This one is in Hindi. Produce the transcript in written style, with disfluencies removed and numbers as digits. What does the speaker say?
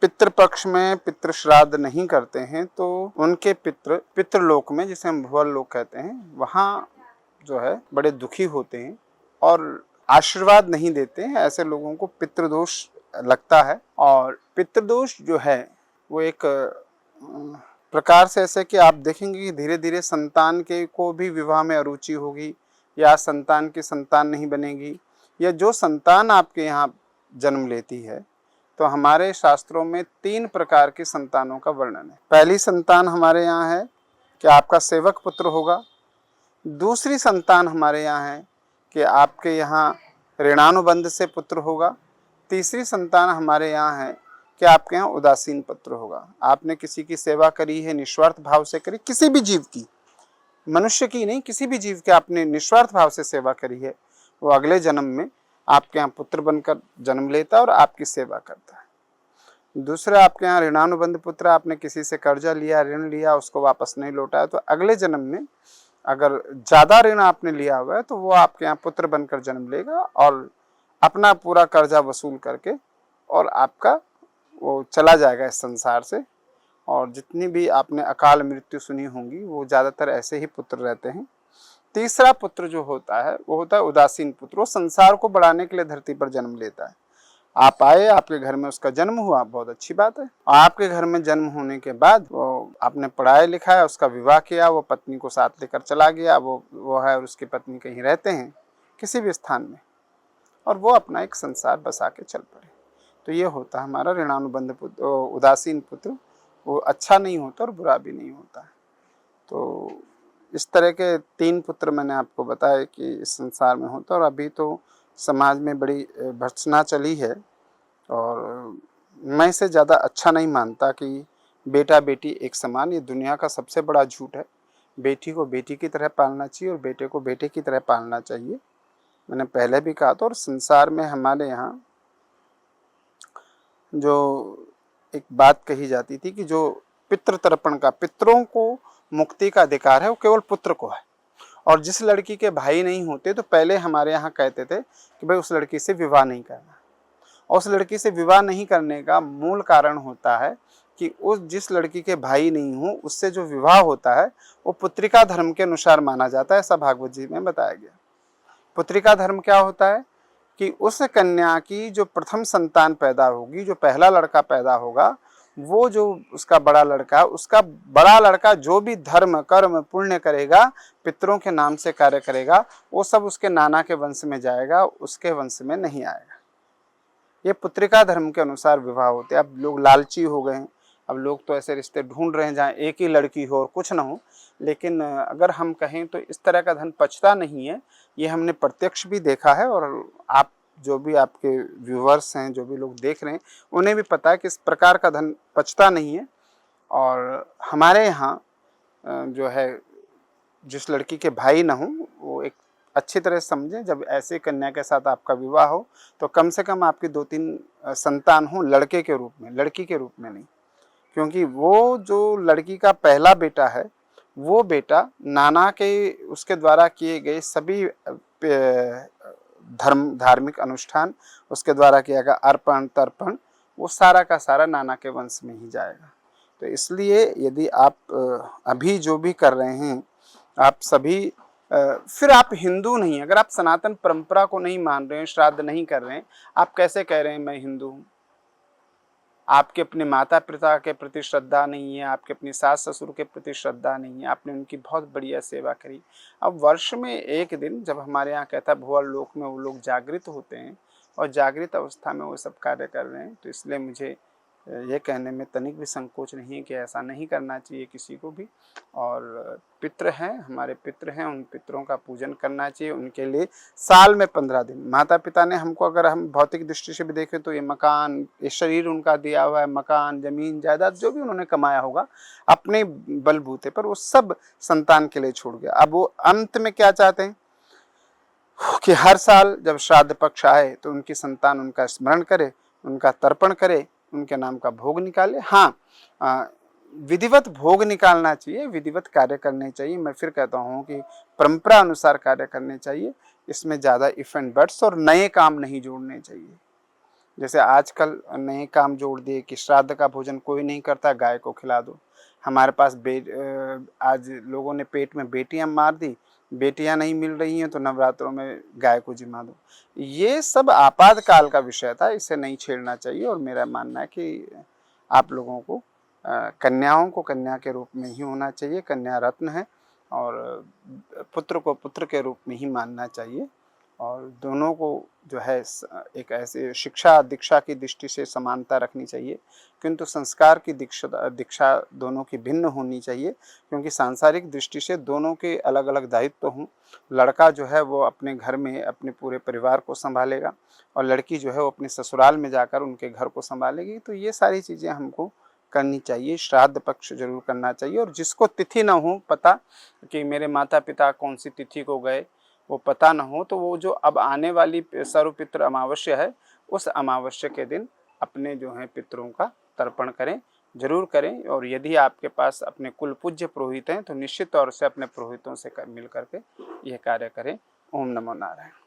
पितृपक्ष में पितृ श्राद्ध नहीं करते हैं तो उनके पितृलोक में, जिसे हम भुवर लोक कहते हैं, वहाँ जो है बड़े दुखी होते हैं और आशीर्वाद नहीं देते हैं। ऐसे लोगों को पितृदोष लगता है। और पितृदोष जो है वो एक प्रकार से ऐसे कि आप देखेंगे कि धीरे धीरे संतान के को भी विवाह में अरुचि होगी, या संतान की संतान नहीं बनेगी, या जो संतान आपके यहाँ जन्म लेती है, तो हमारे शास्त्रों में 3 प्रकार की संतानों का वर्णन है। पहली संतान हमारे यहाँ है कि आपका सेवक पुत्र होगा। दूसरी संतान हमारे यहाँ है कि आपके यहाँ ऋणानुबंध से पुत्र होगा। तीसरी संतान हमारे यहाँ है कि आपके यहाँ उदासीन पुत्र होगा। आपने किसी की सेवा करी है, निस्वार्थ भाव से करी, किसी भी जीव की, मनुष्य की नहीं, किसी भी जीव की आपने निस्वार्थ भाव से सेवा करी है, वो अगले जन्म में आपके यहाँ पुत्र बनकर जन्म लेता है और आपकी सेवा करता है। दूसरा, आपके यहाँ ऋणानुबंध पुत्र, आपने किसी से कर्जा लिया, ऋण लिया, उसको वापस नहीं लौटाया, तो अगले जन्म में अगर ज़्यादा ऋण आपने लिया हुआ है तो वो आपके यहाँ पुत्र बनकर जन्म लेगा और अपना पूरा कर्जा वसूल करके और आपका वो चला जाएगा इस संसार से। और जितनी भी आपने अकाल मृत्यु सुनी होंगी वो ज़्यादातर ऐसे ही पुत्र रहते हैं। तीसरा पुत्र जो होता है वो होता है उदासीन पुत्र। वो संसार को बढ़ाने के लिए धरती पर जन्म लेता है। आप आए, आपके घर में उसका जन्म हुआ, बहुत अच्छी बात है। आपके घर में जन्म होने के बाद वो आपने पढ़ाया लिखाया, उसका विवाह किया, वो पत्नी को साथ लेकर चला गया, वो है और उसकी पत्नी कहीं रहते हैं किसी भी स्थान में, और वो अपना एक संसार बसा के चल पड़े। तो ये होता है हमारा ऋणानुबंध पुत्र, उदासीन पुत्र। वो अच्छा नहीं होता और बुरा भी नहीं होता है। तो इस तरह के 3 पुत्र मैंने आपको बताया कि इस संसार में होता है। और अभी तो समाज में बड़ी भर्त्सना चली है और मैं इसे ज़्यादा अच्छा नहीं मानता कि बेटा बेटी एक समान। ये दुनिया का सबसे बड़ा झूठ है। बेटी को बेटी की तरह पालना चाहिए और बेटे को बेटे की तरह पालना चाहिए। मैंने पहले भी कहा था। और संसार में हमारे यहाँ जो एक बात कही जाती थी कि जो पितृतर्पण का, पितरों को मुक्ति का अधिकार है, वो केवल पुत्र को है। और जिस लड़की के भाई नहीं होते तो पहले हमारे यहाँ कहते थे कि भाई उस लड़की से विवाह नहीं करना। और उस लड़की से विवाह नहीं करने का मूल कारण होता है कि उस जिस लड़की के भाई नहीं हो उससे जो विवाह होता है वो पुत्रिका धर्म के अनुसार माना जाता है। ऐसा भागवत जी में बताया गया। पुत्रिका धर्म क्या होता है कि उस कन्या की जो प्रथम संतान पैदा होगी, जो पहला लड़का पैदा होगा, वो जो उसका बड़ा लड़का है, उसका बड़ा लड़का जो भी धर्म कर्म पुण्य करेगा, पितरों के नाम से कार्य करेगा, वो सब उसके नाना के वंश में जाएगा, उसके वंश में नहीं आएगा। ये पुत्रिका धर्म के अनुसार विवाह होते हैं। अब लोग लालची हो गए हैं। अब लोग तो ऐसे रिश्ते ढूंढ रहे हैं जहाँ एक ही लड़की हो और कुछ ना हो। लेकिन अगर हम कहें तो इस तरह का धन पचता नहीं है। ये हमने प्रत्यक्ष भी देखा है। और आप जो भी आपके व्यूवर्स हैं, जो भी लोग देख रहे हैं, उन्हें भी पता है कि इस प्रकार का धन पचता नहीं है। और हमारे यहाँ जो है जिस लड़की के भाई ना हो वो एक अच्छी तरह समझें, जब ऐसे कन्या के साथ आपका विवाह हो तो कम से कम आपकी 2-3 संतान हो लड़के के रूप में, लड़की के रूप में नहीं। क्योंकि वो जो लड़की का पहला बेटा है वो बेटा नाना के उसके द्वारा किए गए सभी धार्मिक अनुष्ठान, उसके द्वारा किया गया अर्पण तर्पण, वो सारा का सारा नाना के वंश में ही जाएगा। तो इसलिए यदि आप अभी जो भी कर रहे हैं आप सभी फिर आप हिंदू नहीं, अगर आप सनातन परंपरा को नहीं मान रहे हैं, श्राद्ध नहीं कर रहे हैं, आप कैसे कह रहे हैं मैं हिंदू हूँ? आपके अपने माता पिता के प्रति श्रद्धा नहीं है, आपके अपनी सास ससुर के प्रति श्रद्धा नहीं है, आपने उनकी बहुत बढ़िया सेवा करी। अब वर्ष में एक दिन जब हमारे यहाँ कहता है भुवर लोक में वो लोग जागृत होते हैं और जागृत अवस्था में वो सब कार्य कर रहे हैं, तो इसलिए मुझे ये कहने में तनिक भी संकोच नहीं है कि ऐसा नहीं करना चाहिए किसी को भी। और पितृ हैं, हमारे पितृ हैं, उन पितरों का पूजन करना चाहिए। उनके लिए साल में 15 दिन, माता पिता ने हमको, अगर हम भौतिक दृष्टि से भी देखें तो ये मकान, ये शरीर उनका दिया हुआ है, मकान जमीन जायदाद जो भी उन्होंने कमाया होगा अपने बलबूते पर, वो सब संतान के लिए छोड़ गया। अब वो अंत में क्या चाहते हैं कि हर साल जब श्राद्ध पक्ष आए तो उनकी संतान उनका स्मरण करे, उनका तर्पण करे, उनके नाम का भोग निकाले। हाँ, विधिवत भोग निकालना चाहिए, विधिवत कार्य करने चाहिए। मैं फिर कहता हूँ कि परंपरा अनुसार कार्य करने चाहिए। इसमें ज़्यादा इफ एंड बट्स और नए काम नहीं जोड़ने चाहिए। जैसे आजकल नए काम जोड़ दिए कि श्राद्ध का भोजन कोई नहीं करता, गाय को खिला दो। हमारे पास आज लोगों ने पेट में बेटियां मार दी, बेटियां नहीं मिल रही हैं तो नवरात्रों में गाय को जिमा दो। ये सब आपातकाल का विषय था, इसे नहीं छेड़ना चाहिए। और मेरा मानना है कि आप लोगों को कन्याओं को कन्या के रूप में ही होना चाहिए, कन्या रत्न है, और पुत्र को पुत्र के रूप में ही मानना चाहिए। और दोनों को जो है एक ऐसे शिक्षा दीक्षा की दृष्टि से समानता रखनी चाहिए, किंतु संस्कार की दीक्षा दोनों की भिन्न होनी चाहिए, क्योंकि सांसारिक दृष्टि से दोनों के अलग अलग दायित्व हों। लड़का जो है वो अपने घर में अपने पूरे परिवार को संभालेगा, और लड़की जो है वो अपने ससुराल में जाकर उनके घर को संभालेगी। तो ये सारी चीज़ें हमको करनी चाहिए। श्राद्ध पक्ष जरूर करना चाहिए। और जिसको तिथि न हो पता कि मेरे माता पिता कौन सी तिथि को गए, वो पता न हो, तो वो जो अब आने वाली सर्वपितृ अमावस्या है, उस अमावस्या के दिन अपने जो है पितरों का तर्पण करें, जरूर करें। और यदि आपके पास अपने कुल पूज्य पुरोहित हैं तो निश्चित तौर से अपने पुरोहितों से मिल करके यह कार्य करें। ओम नमो नारायण।